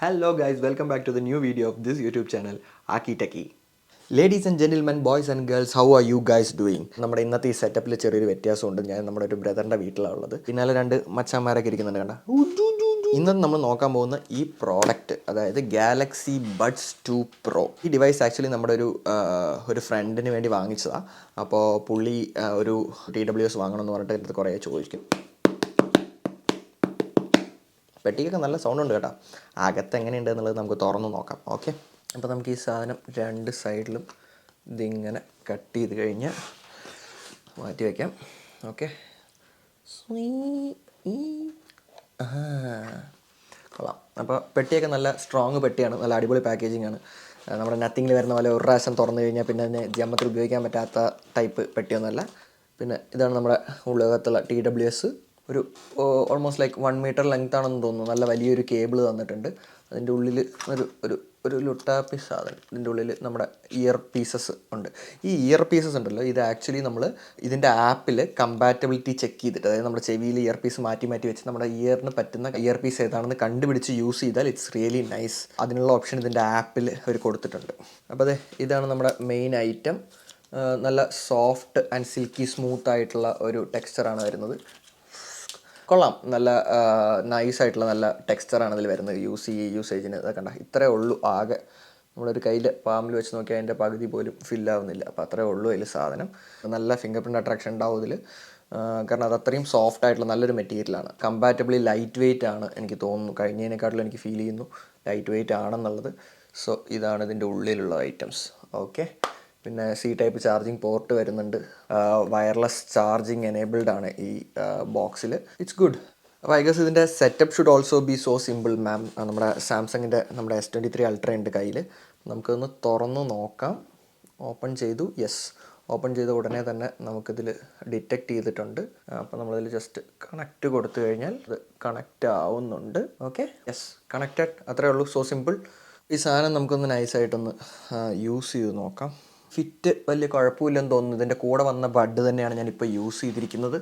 Hello guys, welcome back to the new video of this YouTube channel, Aki Techie. Ladies and gentlemen, boys and girls, how are you guys doing? നമ്മുടെ ഇന്നത്തെ ഈ സെറ്റപ്പിൽ ചെറിയൊരു വ്യത്യാസമുണ്ട്. ഞാൻ നമ്മുടെ ഒരു ബ്രദറിൻ്റെ വീട്ടിലാണ് ഉള്ളത്. പിന്നാലെ രണ്ട് മച്ചാന്മാരൊക്കെ ഇരിക്കുന്നുണ്ട് കണ്ട. ഇന്നത്തെ നമ്മൾ നോക്കാൻ പോകുന്ന ഈ പ്രോഡക്റ്റ്, അതായത് ഗാലക്സി ബഡ്സ് 2 പ്രോ. ഈ ഡിവൈസ് ആക്ച്വലി നമ്മുടെ ഒരു ഫ്രണ്ടിന് വേണ്ടി വാങ്ങിച്ചതാണ്. അപ്പോൾ പുള്ളി ഒരു TWS വാങ്ങണമെന്ന് പറഞ്ഞിട്ട് എൻ്റെ അടുത്ത് കുറേ ചോദിക്കും. പെട്ടിക്കൊക്കെ നല്ല സൗണ്ട് ഉണ്ട് കേട്ടോ. അകത്ത് എങ്ങനെയുണ്ട് എന്നുള്ളത് നമുക്ക് തുറന്ന് നോക്കാം. ഓക്കെ, അപ്പോൾ നമുക്ക് ഈ സാധനം രണ്ട് സൈഡിലും ഇതിങ്ങനെ കട്ട് ചെയ്ത് കഴിഞ്ഞ് മാറ്റി വയ്ക്കാം. ഓക്കെ, കൊള്ളാം. അപ്പോൾ പെട്ടിയൊക്കെ നല്ല സ്ട്രോങ് പെട്ടിയാണ്, നല്ല അടിപൊളി പാക്കേജിങ് ആണ്. നമ്മുടെ നത്തിങ്ങിൽ വരുന്ന പോലെ ഒരു പ്രാവശ്യം തുറന്നു കഴിഞ്ഞാൽ പിന്നെ അതിനെ ജമ്മത്തിൽ ഉപയോഗിക്കാൻ പറ്റാത്ത ടൈപ്പ് പെട്ടിയൊന്നുമല്ല. പിന്നെ ഇതാണ് നമ്മുടെ ഉള്ളകത്തുള്ള TWS. ഒരു ഓൾമോസ്റ്റ് ലൈക്ക് 1 മീറ്റർ ലെങ്ത് ആണെന്ന് തോന്നുന്നു. നല്ല വലിയൊരു കേബിൾ തന്നിട്ടുണ്ട്. അതിൻ്റെ ഉള്ളിൽ ഒരു ലുട്ടാപ്പി സാധനം. ഇതിൻ്റെ ഉള്ളിൽ നമ്മുടെ ഇയർ പീസസ് ഉണ്ട്. ഈ ഇയർ പീസസ് ഉണ്ടല്ലോ, ഇത് ആക്ച്വലി നമ്മൾ ഇതിൻ്റെ ആപ്പിൽ കമ്പാറ്റബിലിറ്റി ചെക്ക് ചെയ്തിട്ട്, അതായത് നമ്മുടെ ചെവിയിൽ ഇയർ പീസ് മാറ്റി വെച്ച് നമ്മുടെ ഇയറിന് പറ്റുന്ന ഇയർ പീസ് ഏതാണെന്ന് കണ്ടുപിടിച്ച് യൂസ് ചെയ്താൽ ഇറ്റ്സ് റിയലി നൈസ്. അതിനുള്ള ഓപ്ഷൻ ഇതിൻ്റെ ആപ്പിൽ അവർ കൊടുത്തിട്ടുണ്ട്. അപ്പോൾ അതെ, ഇതാണ് നമ്മുടെ മെയിൻ ഐറ്റം. നല്ല സോഫ്റ്റ് ആൻഡ് സിൽക്കി സ്മൂത്ത് ആയിട്ടുള്ള ഒരു ടെക്സ്ചറാണ് വരുന്നത്. കൊള്ളാം, നല്ല നൈസായിട്ടുള്ള നല്ല ടെക്സ്ചറാണ് അതിൽ വരുന്നത്. യൂസേജിന് ഇതൊക്കെ കണ്ട ഇത്രയേ ഉള്ളൂ. ആകെ നമ്മളൊരു കയ്യിൽ പാമ്പിൽ വെച്ച് നോക്കിയാൽ അതിൻ്റെ പകുതി പോലും ഫില്ലാവുന്നില്ല. അപ്പോൾ അത്രയേ ഉള്ളൂ അതിൽ സാധനം. നല്ല ഫിംഗർ പ്രിൻ്റ് അട്രാക്ഷൻ ഉണ്ടാവും ഇതിൽ, കാരണം അത് അത്രയും സോഫ്റ്റ് ആയിട്ടുള്ള നല്ലൊരു മെറ്റീരിയലാണ്. കമ്പാറ്റബിളി ലൈറ്റ് വെയ്റ്റ് ആണ് എനിക്ക് തോന്നുന്നു. കഴിഞ്ഞതിനെക്കാട്ടിലും എനിക്ക് ഫീൽ ചെയ്യുന്നു ലൈറ്റ് വെയ്റ്റ് ആണെന്നുള്ളത്. സോ ഇതാണ് ഇതിൻ്റെ ഉള്ളിലുള്ള ഐറ്റംസ്. ഓക്കെ, പിന്നെ ടൈപ്പ് ചാർജിങ് പോർട്ട് വരുന്നുണ്ട്. വയർലെസ് ചാർജിങ് എനേബിൾഡ് ആണ് ഈ ബോക്സിൽ. It's good. അപ്പോൾ ഐ ഗസ് ഇതിൻ്റെ setup should also be so simple ma'am. നമ്മുടെ സാംസങ്ങിൻ്റെ നമ്മുടെ S23 Ultra ഉണ്ട് കയ്യിൽ. നമുക്കൊന്ന് തുറന്ന് നോക്കാം. ഓപ്പൺ ചെയ്തു. യെസ്, ഓപ്പൺ ചെയ്ത ഉടനെ തന്നെ നമുക്കിതിൽ ഡിറ്റക്റ്റ് ചെയ്തിട്ടുണ്ട്. അപ്പോൾ നമ്മളതിൽ ജസ്റ്റ് കണക്റ്റ് കൊടുത്തു കഴിഞ്ഞാൽ ഇത് കണക്റ്റ് ആവുന്നുണ്ട്. Okay, yes, connected. അത്രേ ഉള്ളൂ. So simple. ഈ സാധനം നമുക്കൊന്ന് നൈസായിട്ടൊന്ന് യൂസ് ചെയ്ത് നോക്കാം. ഫിറ്റ് വലിയ കുഴപ്പമില്ലെന്ന് തോന്നുന്നു. ഇതിൻ്റെ കൂടെ വന്ന ബഡ് തന്നെയാണ് ഞാനിപ്പോൾ യൂസ് ചെയ്തിരിക്കുന്നത്.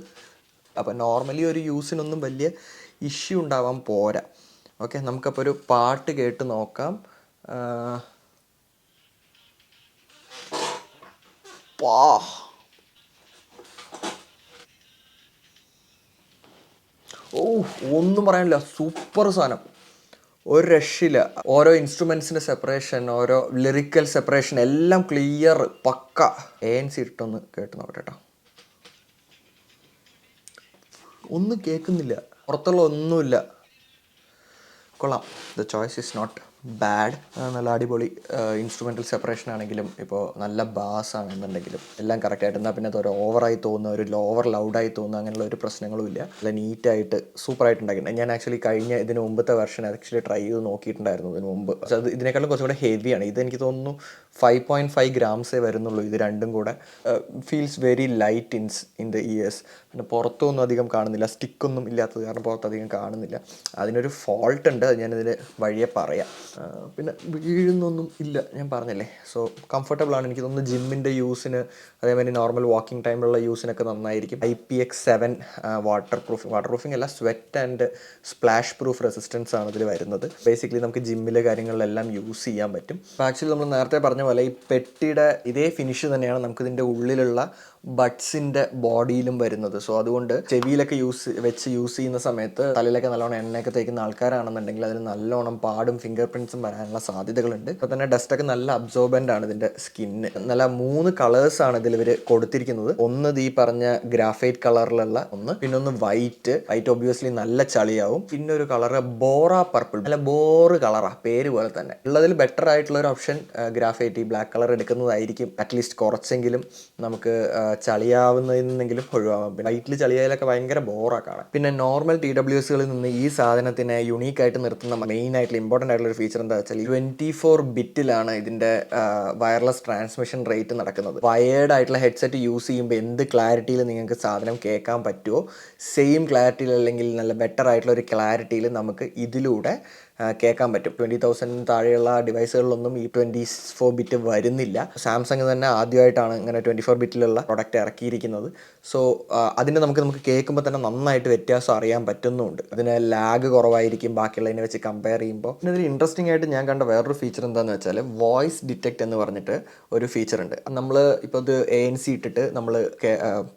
അപ്പോൾ നോർമലി ഒരു യൂസിനൊന്നും വലിയ ഇഷ്യൂ ഉണ്ടാവാൻ പോരാ. ഓക്കെ, നമുക്കപ്പോൾ ഒരു പാട്ട് കേട്ട് നോക്കാം. ഒന്നും പറയാനില്ല, സൂപ്പർ സാധനം, ഒരു രക്ഷയില്ല. ഓരോ ഇൻസ്ട്രുമെൻസിൻ്റെ സെപ്പറേഷൻ, ഓരോ ലിറിക്കൽ സെപ്പറേഷൻ എല്ലാം ക്ലിയർ, പക്ക. ANC ഇട്ടൊന്ന് കേട്ട് നോക്കട്ടെ കേട്ടോ. ഒന്നും കേൾക്കുന്നില്ല, പുറത്തുള്ള ഒന്നുമില്ല. കൊള്ളാം. The choice is not bad. നല്ല അടിപൊളി ഇൻസ്ട്രുമെൻ്റൽ സെപ്പറേഷൻ ആണെങ്കിലും ഇപ്പോൾ നല്ല ബാസ് ആണെന്നുണ്ടെങ്കിലും എല്ലാം കറക്റ്റായിട്ട്. എന്നാൽ പിന്നെ അതൊരു ഓവറായി തോന്നുന്ന, ഒരു ഓവർ ലൗഡായി തോന്നുന്ന അങ്ങനെയുള്ള ഒരു പ്രശ്നങ്ങളും ഇല്ല. നല്ല നീറ്റായിട്ട് സൂപ്പറായിട്ട് ഉണ്ടാക്കിയിട്ടുണ്ട്. ഞാൻ ആക്ച്വലി ഇതിന് മുമ്പത്തെ വെർഷൻ ആക്ച്വലി ട്രൈ ചെയ്ത് നോക്കിയിട്ടുണ്ടായിരുന്നു ഇതിന് മുമ്പ്. പക്ഷേ അത് ഇതിനേക്കാളും കുറച്ചും കൂടെ ഹെവിയാണ്. ഇതെനിക്ക് തോന്നുന്നു 5.5 ഗ്രാംസേ വരുന്നുള്ളൂ. ഇത് രണ്ടും കൂടെ feels very light in the years. പിന്നെ പുറത്തൊന്നും അധികം കാണുന്നില്ല, സ്റ്റിക്കൊന്നും ഇല്ലാത്തത് കാരണം പുറത്തധികം കാണുന്നില്ല. അതിനൊരു ഫോൾട്ട് ഉണ്ട്, അത് ഞാനിതിൽ വഴിയെ പറയാം. പിന്നെ വീഴുന്നൊന്നും ഇല്ല, ഞാൻ പറഞ്ഞല്ലേ. സോ കംഫർട്ടബിളാണ്. എനിക്ക് തോന്നുന്നു ജിമ്മിൻ്റെ യൂസിന്, അതേമാതിരി നോർമൽ വാക്കിംഗ് ടൈമിലുള്ള യൂസിനൊക്കെ നന്നായിരിക്കും. IPX7 വാട്ടർ പ്രൂഫിംഗ് അല്ല, sweat and splash proof resistance ആണ് ഇതിൽ വരുന്നത്. ബേസിക്കലി നമുക്ക് ജിമ്മിലെ കാര്യങ്ങളിലെല്ലാം യൂസ് ചെയ്യാൻ പറ്റും. അപ്പോൾ ആക്ച്വലി നമ്മൾ നേരത്തെ പറഞ്ഞ പോലെ ഈ പെട്ടിയുടെ ഇതേ ഫിനിഷ് തന്നെയാണ് നമുക്കിതിൻ്റെ ഉള്ളിലുള്ള ബഡ്സിൻ്റെ ബോഡിയിലും വരുന്നത്. സോ അതുകൊണ്ട് ചെവിയിലൊക്കെ യൂസ് ചെയ്യുന്ന സമയത്ത്, തലയിലൊക്കെ നല്ലോണം എണ്ണയൊക്കെ തേക്കുന്ന ആൾക്കാരാണെന്നുണ്ടെങ്കിൽ അതിന് നല്ലോണം പാടും ഫിംഗർ പ്രിൻറ്റ്സും വരാനുള്ള സാധ്യതകളുണ്ട്. ഇപ്പോൾ തന്നെ ഡസ്റ്റൊക്കെ നല്ല അബ്സോർബൻ്റ് ആണ് ഇതിൻ്റെ സ്കിന്ന്. നല്ല 3 കളേഴ്സാണ് ഇതിൽ ഇവർ കൊടുത്തിരിക്കുന്നത്. ഒന്ന് ഈ പറഞ്ഞ ഗ്രാഫൈറ്റ് കളറിലുള്ള ഒന്ന്, പിന്നെ ഒന്ന് വൈറ്റ് ഒബ്വിയസ്ലി നല്ല ചളിയാവും. പിന്നെ ഒരു കളറ് ബോറ പർപ്പിൾ, നല്ല ബോറ് കളറാണ്, പേര് പോലെ തന്നെ. ഉള്ളതിൽ ബെറ്റർ ആയിട്ടുള്ള ഒരു ഓപ്ഷൻ ഗ്രാഫൈറ്റ്, ഈ ബ്ലാക്ക് കളർ എടുക്കുന്നതായിരിക്കും. അറ്റ്ലീസ്റ്റ് കുറച്ചെങ്കിലും നമുക്ക് ചളിയാവുന്നതിൽ നിന്നെങ്കിലും ഒഴിവാകും. പിന്നെ വൈറ്റിൽ ചളിയായാലൊക്കെ ഭയങ്കര ബോറാക്കാണ്. പിന്നെ നോർമൽ TWSകളിൽ നിന്ന് ഈ സാധനത്തിനെ യുണീക്കായിട്ട് നിർത്തുന്ന മെയിൻ ആയിട്ടുള്ള ഇമ്പോർട്ടൻ്റ് ആയിട്ടുള്ള ഒരു ഫീച്ചർ എന്താ വെച്ചാൽ 24 ബിറ്റിലാണ് ഇതിൻ്റെ വയർലെസ് ട്രാൻസ്മിഷൻ റേറ്റ് നടക്കുന്നത്. വയേർഡ് ആയിട്ടുള്ള ഹെഡ്സെറ്റ് യൂസ് ചെയ്യുമ്പോൾ എന്ത് ക്ലാരിറ്റിയിൽ നിങ്ങൾക്ക് സാധനം കേൾക്കാൻ പറ്റുമോ, സെയിം ക്ലാരിറ്റിയിൽ അല്ലെങ്കിൽ നല്ല ബെറ്റർ ആയിട്ടുള്ള ഒരു ക്ലാരിറ്റിയിൽ നമുക്ക് ഇതിലൂടെ കേൾക്കാൻ പറ്റും. 20,000 താഴെയുള്ള ഡിവൈസുകളിലൊന്നും ഈ 24 ബിറ്റ് വരുന്നില്ല. സാംസങ് തന്നെ ആദ്യമായിട്ടാണ് ഇങ്ങനെ 24 ബിറ്റിലുള്ള പ്രൊഡക്റ്റ് ഇറക്കിയിരിക്കുന്നത്. സോ അതിൻ്റെ നമുക്ക് കേൾക്കുമ്പോൾ തന്നെ നന്നായിട്ട് വ്യത്യാസം അറിയാൻ പറ്റുന്നുണ്ട്. അതിന് ലാഗ് കുറവായിരിക്കും ബാക്കിയുള്ളതിനെ വെച്ച് കമ്പയർ ചെയ്യുമ്പോൾ. പിന്നെ ഇതിൽ ഇൻട്രസ്റ്റിംഗ് ആയിട്ട് ഞാൻ കണ്ട വേറൊരു ഫീച്ചർ എന്താണെന്ന് വെച്ചാൽ വോയിസ് ഡിറ്റക്റ്റ് എന്ന് പറഞ്ഞിട്ട് ഒരു ഫീച്ചർ ഉണ്ട്. നമ്മൾ ഇപ്പോൾ ഇത് ANC ഇട്ടിട്ട് നമ്മൾ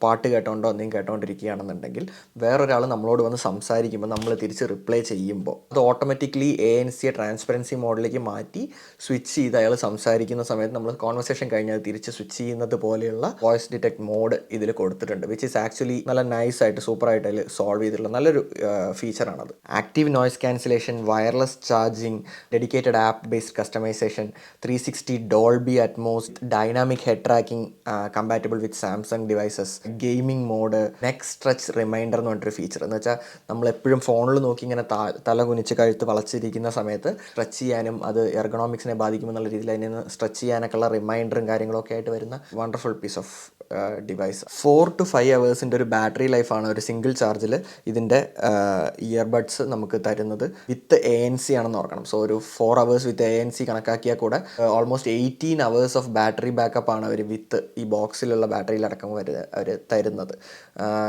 പാട്ട് കേട്ടോണ്ടോ എന്തെങ്കിലും കേട്ടോണ്ടിരിക്കുകയാണെന്നുണ്ടെങ്കിൽ വേറൊരാൾ നമ്മളോട് വന്ന് സംസാരിക്കുമ്പോൾ നമ്മൾ തിരിച്ച് റിപ്ലൈ ചെയ്യുമ്പോൾ അത് ഓട്ടോമാറ്റിക്കലി ANCയെ ട്രാൻസ്പെറൻസി മോഡിലേക്ക് മാറ്റി സ്വിച്ച് ചെയ്ത് അയാൾ സംസാരിക്കുന്ന സമയത്ത് നമ്മൾ കോൺവെർസേഷൻ കഴിഞ്ഞാൽ തിരിച്ച് സ്വിച്ച് ചെയ്യുന്നത് പോലെയുള്ള വോയിസ് ഡിറ്റക്ട് മോഡ് ഇതിൽ കൊടുത്തിട്ടുണ്ട്. വിച്ച് ഈസ് ആക്ച്വലി നല്ല നൈസായിട്ട് സൂപ്പറായിട്ട് അതിൽ സോൾവ് ചെയ്തിട്ടുള്ള നല്ലൊരു ഫീച്ചറാണത്. Active noise cancellation, wireless charging, dedicated app based customisation, 360 Dolby Atmos, dynamic head tracking compatible with Samsung devices, gaming mode, neck stretch reminder എന്ന് പറഞ്ഞൊരു ഫീച്ചർ. എന്ന് വെച്ചാൽ നമ്മളെപ്പോഴും ഫോണിൽ നോക്കി ഇങ്ങനെ തല കുനിച്ച് കഴുത്ത് വളച്ചിരിക്കുന്ന സമയത്ത് സ്ട്രെച്ച് ചെയ്യാനും അത് എർഗണോമിക്സിനെ ബാധിക്കുമെന്നുള്ള രീതിയിൽ അതിൽ നിന്ന് സ്ട്രെച്ച് ചെയ്യാനൊക്കെ ഉള്ള റിമൈൻഡറും കാര്യങ്ങളൊക്കെ ആയിട്ട് വരുന്ന wonderful piece of device. 4 to 5 hours ഒരു ബാറ്ററി ലൈഫാണ് ഒരു സിംഗിൾ ചാർജിൽ ഇതിൻ്റെ ഇയർബഡ്സ് നമുക്ക് തരുന്നത്. വിത്ത് ANC ആണെന്ന് ഓർക്കണം. സോ ഒരു 4 hours വിത്ത് ANC കണക്കാക്കിയാൽ കൂടെ almost 18 hours of battery backup ആണ് അവർ വിത്ത് ഈ ബോക്സിലുള്ള ബാറ്ററിയിലടക്കം അവർ തരുന്നത്.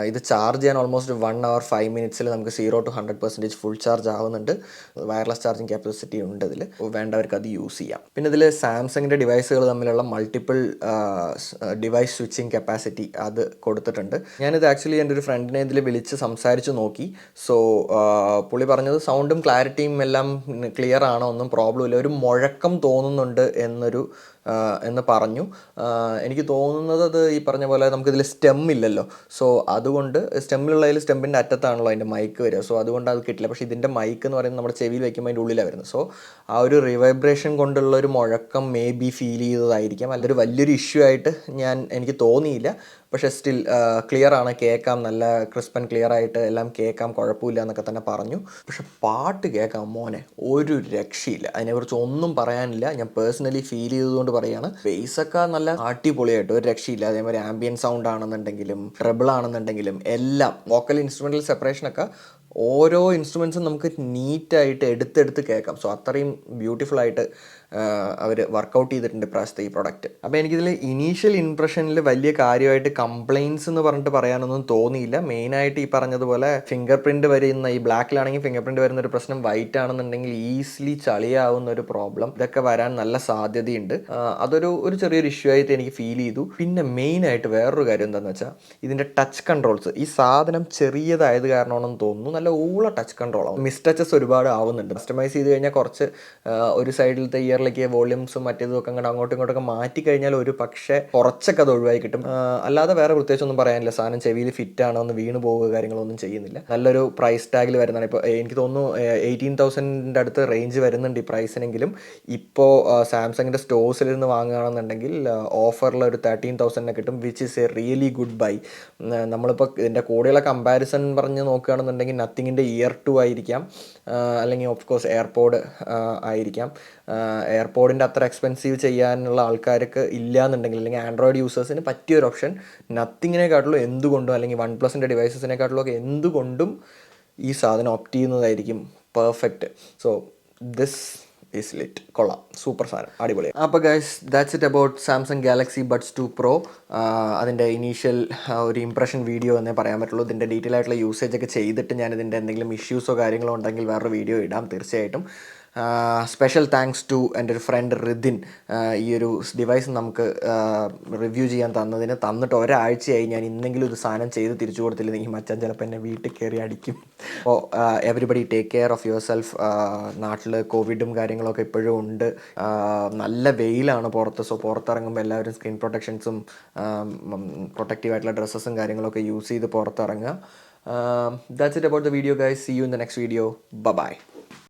ഇത് ചാർജ് ചെയ്യാൻ ഓൾമോസ്റ്റ് 1 hour 5 minutes നമുക്ക് 0 to 100% ഫുൾ ചാർജ് ആവുന്നുണ്ട്. വയർലെസ് ചാർജിങ് കപ്പാസിറ്റി ഉണ്ട് ഇതിൽ, വേണ്ടവർക്ക് അത് യൂസ് ചെയ്യാം. പിന്നെ ഇതിൽ സാംസങ്ങിൻ്റെ ഡിവൈസുകൾ തമ്മിലുള്ള മൾട്ടിപ്പിൾ ഡിവൈസ് സ്വിച്ചിങ് കപ്പാസിറ്റി അത് കൊടുത്തിട്ടുണ്ട്. ഞാനിത് ആക്ച്വലി എൻ്റെ ഒരു ഫ്രണ്ടിനെ ഇതിൽ വിളിച്ച് സംസാരിച്ച് നോക്കി. സോ പുള്ളി പറഞ്ഞത് സൗണ്ടും ക്ലാരിറ്റിയും എല്ലാം ക്ലിയർ ആണോ, ഒന്നും പ്രോബ്ലം ഇല്ല, ഒരു മുഴക്കം തോന്നുന്നുണ്ട് എന്ന് പറഞ്ഞു. എനിക്ക് തോന്നുന്നത് അത് ഈ പറഞ്ഞ പോലെ നമുക്കിതിൽ സ്റ്റെം ഇല്ലല്ലോ. സോ അതുകൊണ്ട് സ്റ്റെമ്മിലുള്ളതിൽ സ്റ്റെമ്മിൻ്റെ അറ്റത്താണല്ലോ അതിൻ്റെ മൈക്ക് വരിക. സോ അതുകൊണ്ട് അത് കിട്ടില്ല. പക്ഷേ ഇതിൻ്റെ മൈക്ക് എന്ന് പറയുന്നത് നമ്മുടെ ചെവിയിൽ വയ്ക്കുമ്പോൾ അതിൻ്റെ ഉള്ളിലാണ് വരുന്നത്. സോ ആ ഒരു റിവൈബ്രേഷൻ കൊണ്ടുള്ള ഒരു മുഴക്കം മേ ബി ഫീൽ ചെയ്തതായിരിക്കാം. അല്ലൊരു വലിയൊരു ഇഷ്യൂ ആയിട്ട് എനിക്ക് തോന്നിയില്ല. പക്ഷേ സ്റ്റിൽ ക്ലിയർ ആണ്, കേൾക്കാം, നല്ല ക്രിസ്പ് ആൻഡ് ക്ലിയർ ആയിട്ട് എല്ലാം കേൾക്കാം, കുഴപ്പമില്ല എന്നൊക്കെ തന്നെ പറഞ്ഞു. പക്ഷെ പാട്ട് കേൾക്കാം മോനെ ഒരു രക്ഷയില്ല. അതിനെക്കുറിച്ച് ഒന്നും പറയാനില്ല. ഞാൻ പേഴ്സണലി ഫീൽ ചെയ്തതുകൊണ്ട് പറയുകയാണ്. ബേസൊക്കെ നല്ല അടിപൊളിയായിട്ട് ഒരു രക്ഷയില്ല. അതേമാതിരി ആംബിയൻ സൗണ്ട് ആണെന്നുണ്ടെങ്കിലും ട്രെബിൾ ആണെന്നുണ്ടെങ്കിലും എല്ലാം വോക്കൽ ഇൻസ്ട്രുമെൻ്റൽ സെപ്പറേഷനൊക്കെ ഓരോ ഇൻസ്ട്രുമെൻസും നമുക്ക് നീറ്റായിട്ട് എടുത്തെടുത്ത് കേൾക്കാം. സോ അത്രയും ബ്യൂട്ടിഫുൾ ആയിട്ട് അവർ വർക്കൗട്ട് ചെയ്തിട്ടുണ്ട് ഇപ്രാവശ്യത്തെ ഈ പ്രൊഡക്റ്റ്. അപ്പോൾ എനിക്കിതിൽ ഇനീഷ്യൽ ഇംപ്രഷനിൽ വലിയ കാര്യമായിട്ട് കംപ്ലയിൻസ് എന്ന് പറഞ്ഞിട്ട് പറയാനൊന്നും തോന്നിയില്ല. മെയിനായിട്ട് ഈ പറഞ്ഞതുപോലെ ഫിംഗർ പ്രിൻറ്റ് വരുന്ന, ഈ ബ്ലാക്കിലാണെങ്കിൽ ഫിംഗർ പ്രിൻറ്റ് വരുന്ന ഒരു പ്രശ്നം, വൈറ്റ് ആണെന്നുണ്ടെങ്കിൽ ഈസിലി ചളിയാവുന്ന ഒരു പ്രോബ്ലം, ഇതൊക്കെ വരാൻ നല്ല സാധ്യതയുണ്ട്. അതൊരു ചെറിയൊരു ഇഷ്യൂ ആയിട്ട് എനിക്ക് ഫീൽ ചെയ്തു. പിന്നെ മെയിനായിട്ട് വേറൊരു കാര്യം എന്താണെന്ന് വെച്ചാൽ ഇതിൻ്റെ ടച്ച് കൺട്രോൾസ്. ഈ സാധനം ചെറിയതായത് കാരണമാണെന്ന് തോന്നുന്നു നല്ല ഊള ടച്ച് കൺട്രോൾ ആവും. മിസ് ടച്ചസ് ഒരുപാട് ആവുന്നുണ്ട്. കസ്റ്റമൈസ് ചെയ്ത് കഴിഞ്ഞാൽ കുറച്ച് ഒരു സൈഡിലത്തെ ഇയറിലേക്ക് വോള്യൂംസും മറ്റേതൊക്കെ അങ്ങോട്ടും ഇങ്ങോട്ടൊക്കെ മാറ്റി കഴിഞ്ഞാൽ ഒരു പക്ഷേ കുറച്ചൊക്കെ അത് ഒഴിവായി കിട്ടും. അല്ലാതെ വേറെ പ്രത്യേകിച്ചൊന്നും പറയാനില്ല. സാധനം ചെവിയിൽ ഫിറ്റ് ആണോ, ഒന്ന് വീണ് പോവുക കാര്യങ്ങളൊന്നും ചെയ്യുന്നില്ല. നല്ലൊരു പ്രൈസ് ടാഗിൽ വരുന്നതാണ്. ഇപ്പോൾ എനിക്ക് തോന്നുന്നു 18,000 അടുത്ത് റേഞ്ച് വരുന്നുണ്ട് ഈ പ്രൈസിനെങ്കിലും. ഇപ്പോൾ സാംസങ്ങിൻ്റെ സ്റ്റോഴ്സിലിരുന്ന് വാങ്ങുകയാണെന്നുണ്ടെങ്കിൽ ഓഫറിൽ ഒരു 13,000 കിട്ടും, which is A really good bye. നമ്മളിപ്പോൾ ഇതിൻ്റെ കൂടെയുള്ള കമ്പാരിസൺ പറഞ്ഞ് നോക്കുകയാണെന്നുണ്ടെങ്കിൽ നത്തിങ്ങിൻ്റെ ഇയർ 2 ആയിരിക്കാം, അല്ലെങ്കിൽ ഓഫ് കോഴ്സ് എയർപോഡ് ആയിരിക്കാം. എയർപോഡിൻ്റെ അത്ര എക്സ്പെൻസീവ് ചെയ്യാനുള്ള ആൾക്കാർക്ക് ഇല്ല എന്നുണ്ടെങ്കിൽ, അല്ലെങ്കിൽ ആൻഡ്രോയിഡ് യൂസേഴ്സിന് പറ്റിയൊരു ഓപ്ഷൻ നത്തിങ്ങിനെക്കാട്ടിലും എന്തുകൊണ്ടും, അല്ലെങ്കിൽ വൺ പ്ലസിൻ്റെ ഡിവൈസസിനെക്കാട്ടിലും ഒക്കെ എന്തുകൊണ്ടും ഈ സാധനം ഓപ്റ്റ് ചെയ്യുന്നതായിരിക്കും perfect. So this is lit. കൊള്ളാം, സൂപ്പർ സാധനം, അടിപൊളി. അപ്പോൾ guys, that's it about Samsung Galaxy buds 2 Pro. അതിൻ്റെ ഇനീഷ്യൽ ഒരു ഇംപ്രഷൻ വീഡിയോ എന്നേ പറയാൻ പറ്റുള്ളൂ. ഇതിൻ്റെ ഡീറ്റെയിൽ ആയിട്ടുള്ള യൂസേജ് ഒക്കെ ചെയ്തിട്ട് ഞാനിതിൻ്റെ എന്തെങ്കിലും ഇഷ്യൂസോ കാര്യങ്ങളോ ഉണ്ടെങ്കിൽ വേറൊരു വീഡിയോ ഇടാം തീർച്ചയായിട്ടും. സ്പെഷ്യൽ താങ്ക്സ് ടു എൻ്റെ ഒരു ഫ്രണ്ട് റിദിൻ, ഈ ഒരു ഡിവൈസ് നമുക്ക് റിവ്യൂ ചെയ്യാൻ തന്നിട്ട് ഒരാഴ്ചയായി. ഞാൻ ഇന്നെങ്കിലും ഒരു സാധനം ചെയ്ത് തിരിച്ചു കൊടുത്തില്ലെങ്കിൽ മച്ചാൻ ചിലപ്പോൾ എന്നെ വീട്ടിൽ കയറി അടിക്കും. അപ്പോൾ everybody take care of your self. നാട്ടിൽ കോവിഡും കാര്യങ്ങളൊക്കെ ഇപ്പോഴും ഉണ്ട്. നല്ല വെയിലാണ് പുറത്ത്. സോ പുറത്തിറങ്ങുമ്പോൾ എല്ലാവരും സ്കിൻ പ്രൊട്ടക്ഷൻസും പ്രൊട്ടക്റ്റീവായിട്ടുള്ള ഡ്രസ്സസും കാര്യങ്ങളൊക്കെ യൂസ് ചെയ്ത് പുറത്തിറങ്ങുക. That's it about the video guys. See you in the next video. Bye bye.